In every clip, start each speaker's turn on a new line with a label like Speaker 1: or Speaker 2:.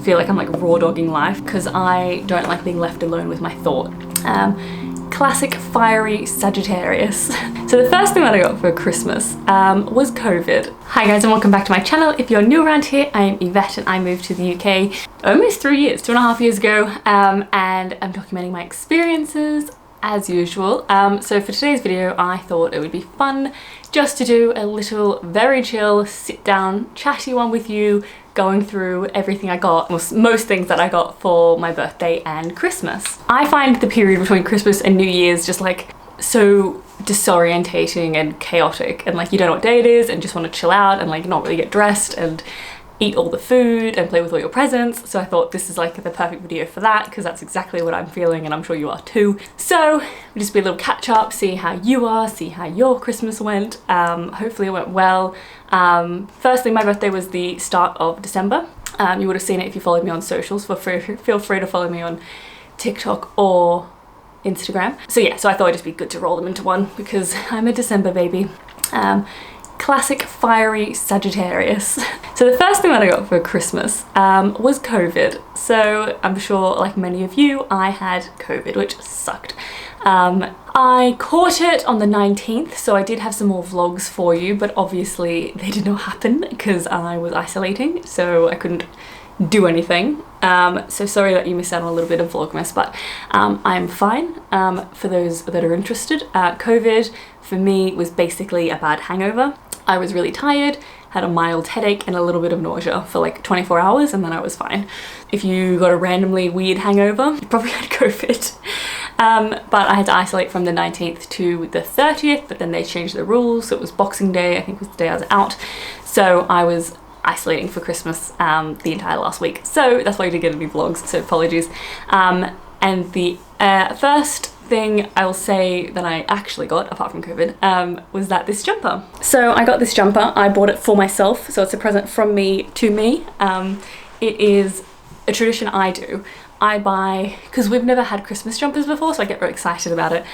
Speaker 1: feel like I'm like raw dogging life because I don't like being left alone with my thought. Classic fiery Sagittarius. So the first thing that I got for Christmas was COVID. Hi guys and welcome back to my channel. If you're new around here, I am Yvette and I moved to the UK almost 3 years, 2.5 years ago, and I'm documenting my experiences as usual. So for today's video I thought it would be fun just to do a little very chill sit down chatty one with you, going through everything I got, most things that I got for my birthday and Christmas. I find the period between Christmas and New Year's just like so disorientating and chaotic, and like you don't know what day it is and just want to chill out and like not really get dressed and eat all the food and play with all your presents. So I thought this is like the perfect video for that because that's exactly what I'm feeling and I'm sure you are too. So we'll just be a little catch up, see how you are, see how your Christmas went. Hopefully it went well. Firstly, my birthday was the start of December. You would have seen it if you followed me on socials. Feel free to follow me on TikTok or Instagram. So yeah, so I thought it'd just be good to roll them into one because I'm a December baby. Classic fiery Sagittarius. So the first thing that I got for Christmas was COVID. So I'm sure like many of you, I had COVID, which sucked. I caught it on the 19th, so I did have some more vlogs for you, but obviously they did not happen because I was isolating, so I couldn't do anything. So sorry that you missed out on a little bit of Vlogmas, but I'm fine. For those that are interested, COVID for me was basically a bad hangover. I was really tired, had a mild headache and a little bit of nausea for like 24 hours and then I was fine. If you got a randomly weird hangover, you probably had COVID. But I had to isolate from the 19th to the 30th, but then they changed the rules. So it was Boxing Day, I think was the day I was out. So I was isolating for Christmas the entire last week. So that's why you didn't get any vlogs, so apologies. And the first thing I will say that I actually got, apart from COVID, was that this jumper. So I got this jumper, I bought it for myself, so it's a present from me to me. It is a tradition I do. I buy, because we've never had Christmas jumpers before, so I get very excited about it.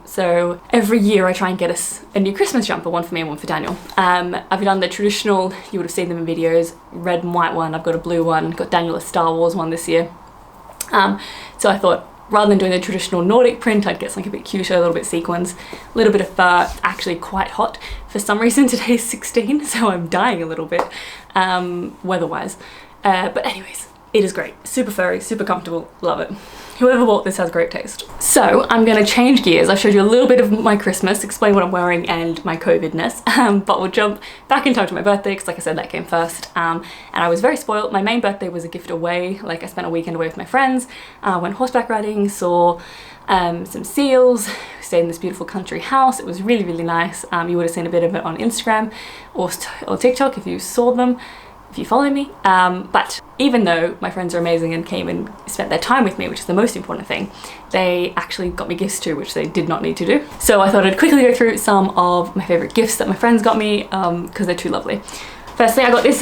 Speaker 1: So every year I try and get us a new Christmas jumper, one for me and one for Daniel. I've done the traditional, you would have seen them in videos, red and white one, I've got a blue one, got Daniel a Star Wars one this year. So I thought, rather than doing the traditional Nordic print, I'd get something a bit cuter, a little bit sequins, a little bit of fur. It's actually quite hot. For some reason today's 16, so I'm dying a little bit, weather-wise. But anyways, it is great. Super furry, super comfortable, love it. Whoever bought this has great taste. So I'm gonna change gears. I've showed you a little bit of my Christmas, explain what I'm wearing and my COVID-ness, but we'll jump back in time to my birthday because like I said, that came first. And I was very spoiled. My main birthday was a gift away. Like I spent a weekend away with my friends, went horseback riding, saw some seals, stayed in this beautiful country house. It was really, really nice. You would have seen a bit of it on Instagram or TikTok if you saw them, if you follow me. But even though my friends are amazing and came and spent their time with me, which is the most important thing, they actually got me gifts too, which they did not need to do. So I thought I'd quickly go through some of my favorite gifts that my friends got me because they're too lovely. Firstly, I got this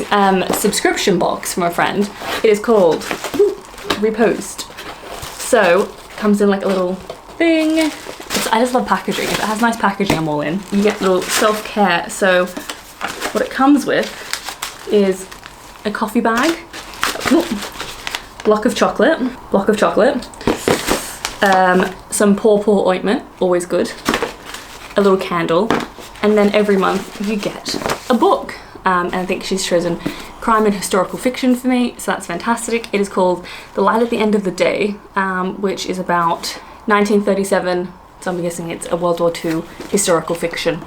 Speaker 1: subscription box from a friend. It is called Repost. So it comes in like a little thing. I just love packaging. If it has nice packaging, I'm all in. You get little self-care. So what it comes with is a coffee bag, block of chocolate, some pawpaw ointment, always good, a little candle, and then every month you get a book. And I think she's chosen crime and historical fiction for me, so that's fantastic. It is called The Light at the End of the Day, which is about 1937, so I'm guessing it's a World War II historical fiction.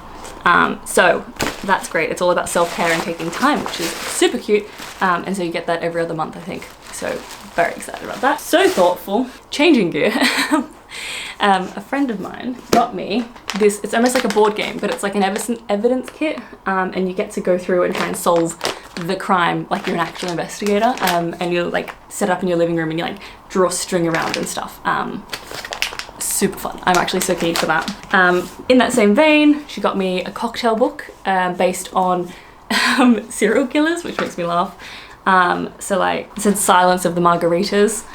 Speaker 1: So that's great. It's all about self-care and taking time, which is super cute. And so you get that every other month, I think. So very excited about that. So thoughtful. Changing gear. A friend of mine got me this. It's almost like a board game, but it's like an evidence kit. And you get to go through and try and solve the crime like you're an actual investigator. And you like set up in your living room and you like draw string around and stuff. Super fun. I'm actually so keen for that. In that same vein, she got me a cocktail book based on serial killers, which makes me laugh. So like, it said Silence of the Margaritas.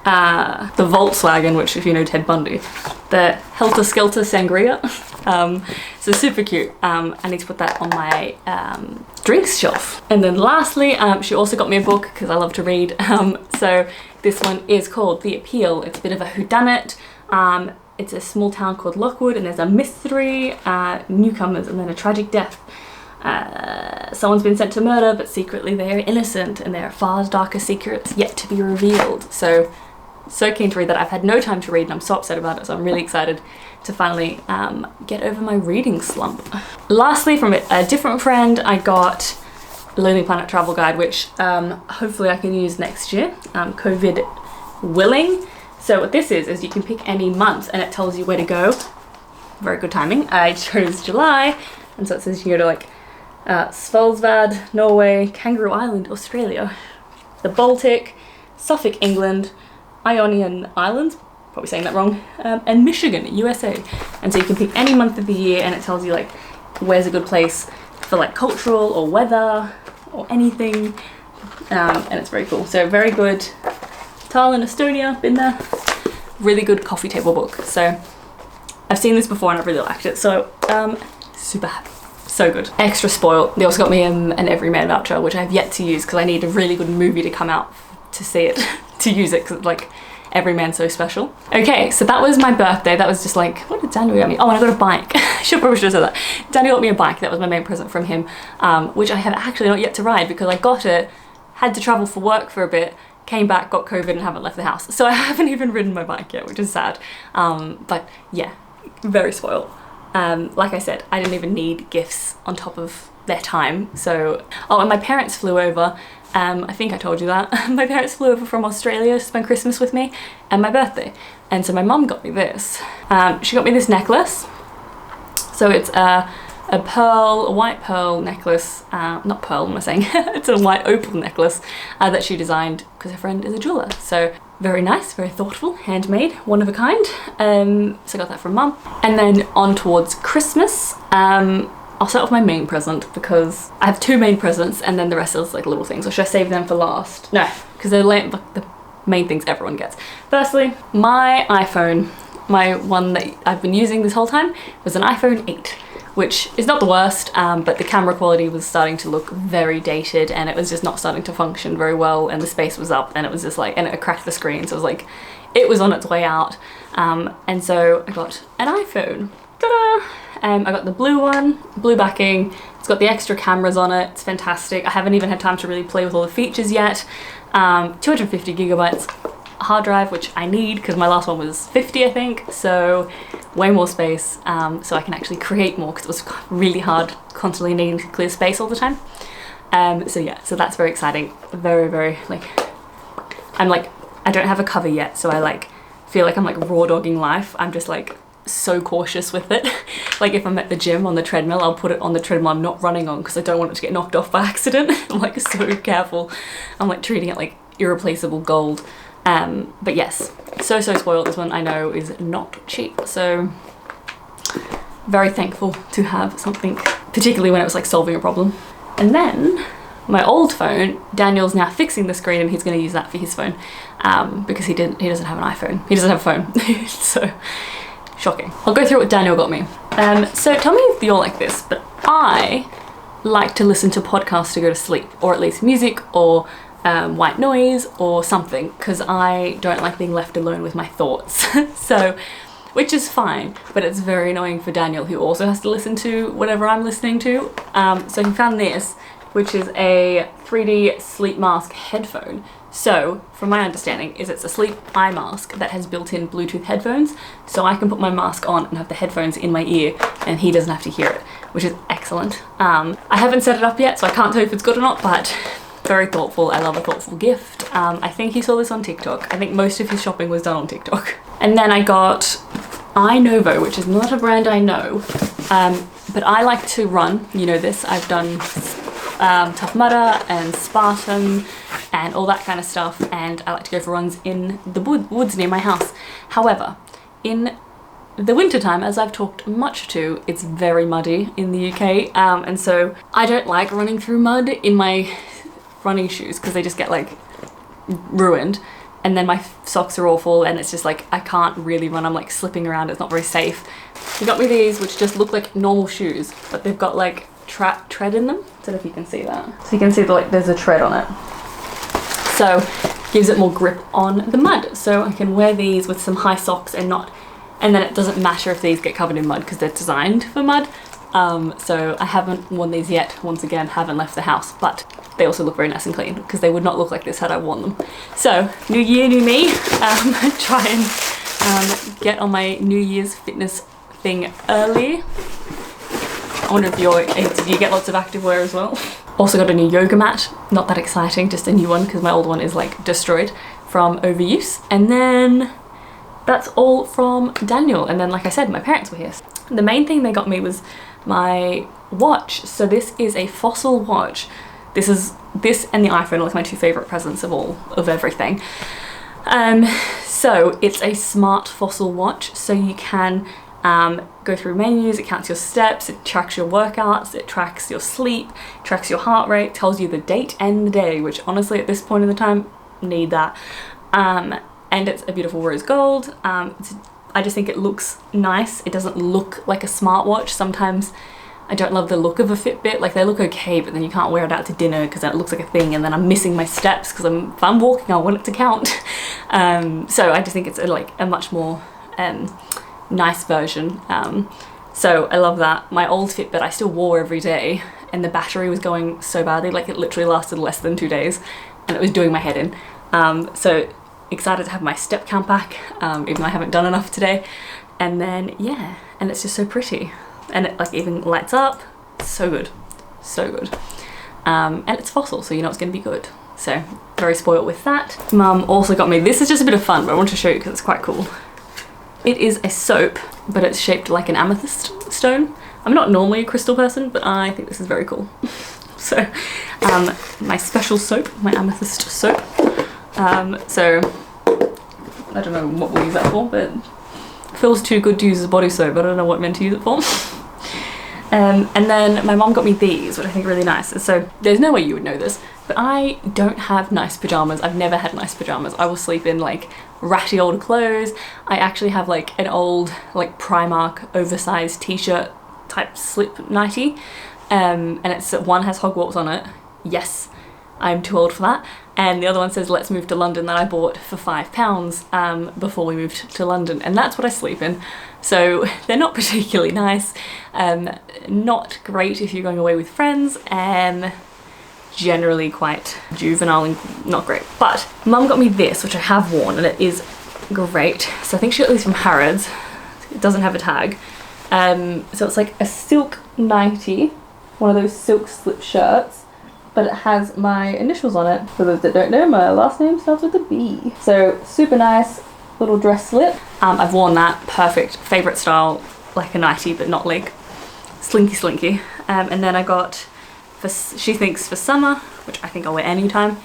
Speaker 1: the Volkswagen, which if you know Ted Bundy, the Helter Skelter Sangria. So super cute. I need to put that on my drinks shelf. And then lastly, she also got me a book because I love to read. So this one is called The Appeal. It's a bit of a whodunit. It's a small town called Lockwood, and there's a mystery, newcomers, and then a tragic death. Someone's been sent to murder, but secretly they are innocent, and there are far darker secrets yet to be revealed. So keen to read that. I've had no time to read, and I'm so upset about it, so I'm really excited to finally get over my reading slump. Lastly, from a different friend, I got Lonely Planet Travel Guide, which hopefully I can use next year, COVID willing. So what this is you can pick any month and it tells you where to go. Very good timing. I chose July, and so it says you can go to like Svalbard, Norway, Kangaroo Island, Australia, the Baltic, Suffolk, England, Ionian Islands, probably saying that wrong, and Michigan, USA. And so you can pick any month of the year and it tells you like where's a good place for like cultural or weather or anything, and it's very cool. So very good. Tallinn, Estonia, been there. Really good coffee table book. So I've seen this before and I've really liked it. So super happy. So good. Extra spoiled. They also got me an Everyman voucher, which I have yet to use because I need a really good movie to come out to see it, to use it, because like Everyman's so special. Okay, so that was my birthday. That was just like, what did Daniel get me? Oh, and I got a bike. Probably should have said that. Daniel got me a bike. That was my main present from him, which I have actually not yet to ride because I got it, had to travel for work for a bit, came back, got COVID, and haven't left the house. So I haven't even ridden my bike yet, which is sad. But yeah, very spoiled. Like I said, I didn't even need gifts on top of their time. So, oh, and my parents flew over. I think I told you that. My parents flew over from Australia to spend Christmas with me and my birthday. And so my mum got me this. She got me this necklace. So it's a white pearl necklace, not pearl, what am I saying? It's a white opal necklace that she designed because her friend is a jeweler. So very nice, very thoughtful, handmade, one of a kind. So I got that from mum. And then on towards Christmas, I'll start with my main present because I have two main presents and then the rest is like little things. Or should I save them for last? No, because they're like the main things everyone gets. Firstly, my iPhone, my one that I've been using this whole time, was an iPhone 8. Which is not the worst, but the camera quality was starting to look very dated and it was just not starting to function very well, and the space was up and it was just like, and it cracked the screen, so it was like, it was on its way out. And so I got an iPhone. Ta-da! I got the blue one, blue backing. It's got the extra cameras on it. It's fantastic. I haven't even had time to really play with all the features yet. 250 gigabytes hard drive, which I need because my last one was 50, I think. So way more space, so I can actually create more because it was really hard constantly needing to clear space all the time. So yeah, so that's very exciting. Very, very like, I'm like, I don't have a cover yet, so I like feel like I'm like raw dogging life. I'm just like so cautious with it. Like if I'm at the gym on the treadmill, I'll put it on the treadmill I'm not running on because I don't want it to get knocked off by accident. I'm like so careful. I'm like treating it like irreplaceable gold. But yes, so spoiled. This one I know is not cheap, so very thankful to have something, particularly when it was like solving a problem. And then my old phone, Daniel's now fixing the screen and he's going to use that for his phone, because he doesn't have an iPhone. He doesn't have a phone. So shocking. I'll go through what Daniel got me. So tell me if you're like this, but I like to listen to podcasts to go to sleep, or at least music or white noise or something, because I don't like being left alone with my thoughts. So, which is fine, but it's very annoying for Daniel, who also has to listen to whatever I'm listening to. So he found this, which is a 3D sleep mask headphone. So, from my understanding, is it's a sleep eye mask that has built-in Bluetooth headphones, so I can put my mask on and have the headphones in my ear, and he doesn't have to hear it, which is excellent. I haven't set it up yet, so I can't tell you if it's good or not, but very thoughtful. I love a thoughtful gift. I think he saw this on TikTok. I think most of his shopping was done on TikTok. And then I got iNovo, which is not a brand I know, but I like to run. You know this. I've done Tough Mudder and Spartan and all that kind of stuff, and I like to go for runs in the woods near my house. However, in the wintertime, as I've talked much to, it's very muddy in the UK, and so I don't like running through mud in my running shoes because they just get like ruined, and then my socks are awful, and it's just like I can't really run. I'm like slipping around, it's not very safe. He got me these which just look like normal shoes, but they've got like tread in them. I don't know if you can see that. So you can see that like there's a tread on it. So gives it more grip on the mud. So I can wear these with some high socks and then it doesn't matter if these get covered in mud because they're designed for mud. So I haven't worn these yet. Once again, haven't left the house, but they also look very nice and clean because they would not look like this had I worn them. So new year, new me. Try and get on my New Year's fitness thing early. I wonder if did you get lots of activewear as well? Also got a new yoga mat. Not that exciting, just a new one because my old one is like destroyed from overuse. And then that's all from Daniel. And then, like I said, my parents were here. The main thing they got me was my watch. So this is a Fossil watch. This and the iPhone are like my two favorite presents of everything. So it's a smart Fossil watch. So you can go through menus, it counts your steps, it tracks your workouts, it tracks your sleep, tracks your heart rate, tells you the date and the day, which honestly at this point in the time, need that. And it's a beautiful rose gold. I just think it looks nice. It doesn't look like a smartwatch. Sometimes I don't love the look of a Fitbit. Like they look okay, but then you can't wear it out to dinner because then it looks like a thing and then I'm missing my steps because if I'm walking, I want it to count. So I just think it's like a much more nice version. So I love that. My old Fitbit I still wore every day and the battery was going so badly, like it literally lasted less than 2 days and it was doing my head in. So excited to have my step count back, even though I haven't done enough today. And then yeah, and it's just so pretty and it like even lights up. So good, so good. And it's Fossil, so you know it's going to be good. So very spoiled with that. Mum also got me, this is just a bit of fun, but I want to show you because it's quite cool. It is a soap, but it's shaped like an amethyst stone. I'm not normally a crystal person, but I think this is very cool. So my special soap, my amethyst soap. So I don't know what we'll use that for, but it feels too good to use as a body soap. I don't know what I'm meant to use it for. And then my mom got me these, which I think are really nice. And so there's no way you would know this, but I don't have nice pajamas. I've never had nice pajamas. I will sleep in like ratty old clothes. I actually have like an old like Primark oversized t-shirt type slip nightie. And it's one has Hogwarts on it. Yes, I'm too old for that. And the other one says let's move to London, that I bought for £5 before we moved to London, and that's what I sleep in. So they're not particularly nice, not great if you're going away with friends, and generally quite juvenile and not great. But Mum got me this, which I have worn, and it is great. So I think she got these from Harrods. It doesn't have a tag. So it's like a silk nightie, one of those silk slip shirts, but it has my initials on it. For those that don't know, my last name starts with a B. So super nice little dress slip. I've worn that, perfect, favorite style, like a nightie, but not like slinky. And then I got, she thinks for summer, which I think I'll wear anytime,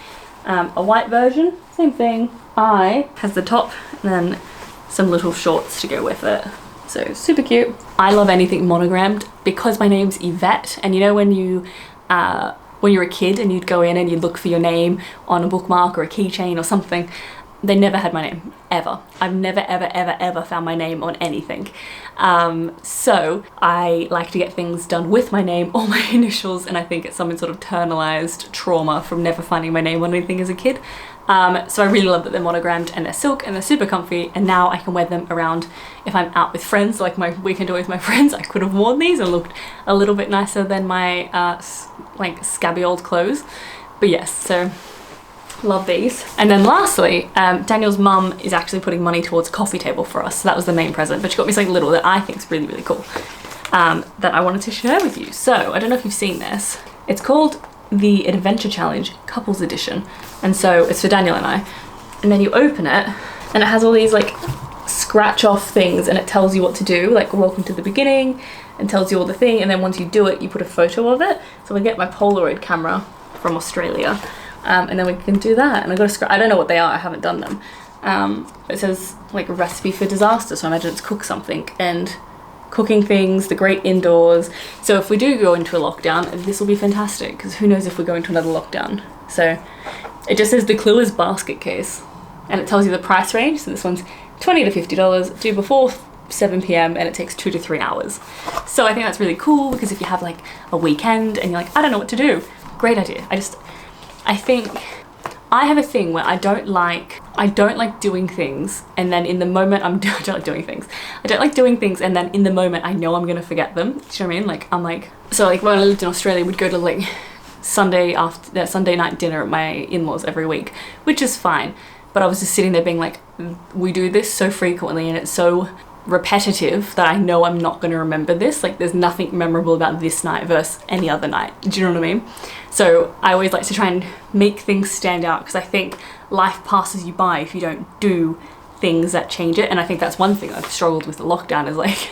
Speaker 1: a white version, same thing. Has the top and then some little shorts to go with it. So super cute. I love anything monogrammed because my name's Yvette, and you know when you when you're a kid and you'd go in and you'd look for your name on a bookmark or a keychain or something, they never had my name, ever. I've never, ever found my name on anything. So I like to get things done with my name or my initials, and I think it's some sort of internalized trauma from never finding my name on anything as a kid. So I really love that they're monogrammed and they're silk and they're super comfy, and now I can wear them around if I'm out with friends, like my weekend away with my friends. I could have worn these and looked a little bit nicer than my like scabby old clothes. But yes, so love these. And then lastly, Daniel's mum is actually putting money towards a coffee table for us. So that was the main present, but she got me something little that I think is really, really cool, that I wanted to share with you. So I don't know if you've seen this. It's called the Adventure Challenge Couples Edition. And so it's for Daniel and I. And then you open it and it has all these like scratch off things, and it tells you what to do, like welcome to the beginning, and tells you all the thing. And then once you do it, you put a photo of it. So I get my Polaroid camera from Australia. And then we can do that. And I got I don't know what they are, I haven't done them. It says like a recipe for disaster, so I imagine it's cook something, and cooking things, the great indoors. So if we do go into a lockdown, this will be fantastic, because who knows if we go into another lockdown. So it just says the clue is basket case. and it tells you the price range. So this one's $20 to $50, due before 7 p.m. and it takes 2 to 3 hours. So I think that's really cool, because if you have like a weekend and you're like, I don't know what to do, great idea. I think I have a thing where I don't like doing things, and then in the moment I don't like doing things. I don't like doing things and then in the moment I know I'm gonna forget them. Do you know what I mean? Like I'm like, so like when I lived in Australia, we'd go to like Sunday night dinner at my in-laws every week, which is fine. But I was just sitting there being like, we do this so frequently and it's so repetitive that I know I'm not going to remember this. Like there's nothing memorable about this night versus any other night. Do you know what I mean? So I always like to try and make things stand out, because I think life passes you by if you don't do things that change it. And I think that's one thing I've struggled with the lockdown, is like,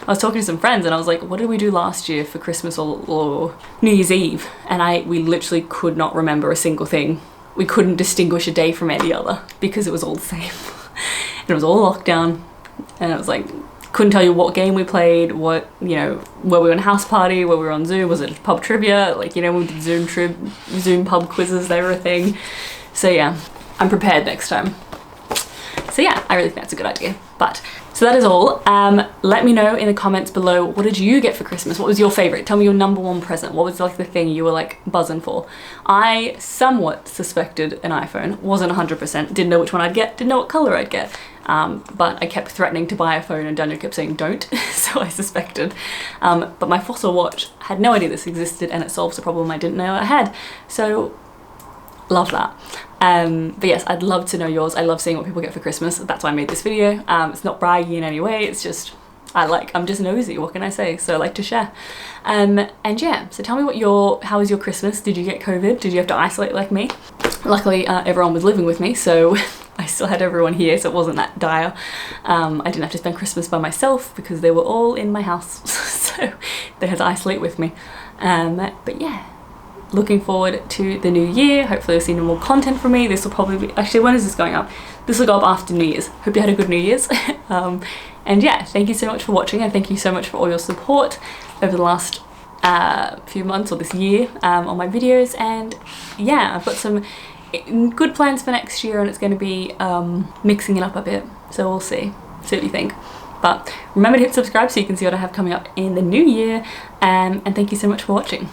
Speaker 1: I was talking to some friends and I was like, what did we do last year for Christmas or New Year's Eve? And we literally could not remember a single thing. We couldn't distinguish a day from any other because it was all the same. And it was all lockdown. And it was like, couldn't tell you what game we played, what, you know, where we were on house party, where we were on Zoom, was it pub trivia? Like, you know, when we did Zoom pub quizzes, they were a thing. So yeah, I'm prepared next time. So yeah, I really think that's a good idea. But, so that is all. Let me know in the comments below, what did you get for Christmas? What was your favorite? Tell me your #1 present. What was like the thing you were like buzzing for? I somewhat suspected an iPhone. Wasn't 100%, didn't know which one I'd get, didn't know what color I'd get. But I kept threatening to buy a phone and Daniel kept saying don't, so I suspected. But my Fossil watch, had no idea this existed, and it solves a problem I didn't know I had. So, love that. But yes, I'd love to know yours. I love seeing what people get for Christmas. That's why I made this video. It's not braggy in any way, it's just, I'm just nosy, what can I say? So I like to share. And yeah, so tell me how was your Christmas? Did you get COVID? Did you have to isolate like me? Luckily, everyone was living with me, so I still had everyone here, so it wasn't that dire. I didn't have to spend Christmas by myself because they were all in my house, so they had to isolate with me. But yeah, looking forward to the new year. Hopefully you'll see no more content from me. This will probably be, actually, when is this going up? This will go up after New Year's. Hope you had a good New Year's. And yeah, thank you so much for watching, and thank you so much for all your support over the last few months, or this year, on my videos. And yeah, I've got some good plans for next year, and it's going to be mixing it up a bit, so we'll see what you think. But remember to hit subscribe so you can see what I have coming up in the new year, and thank you so much for watching.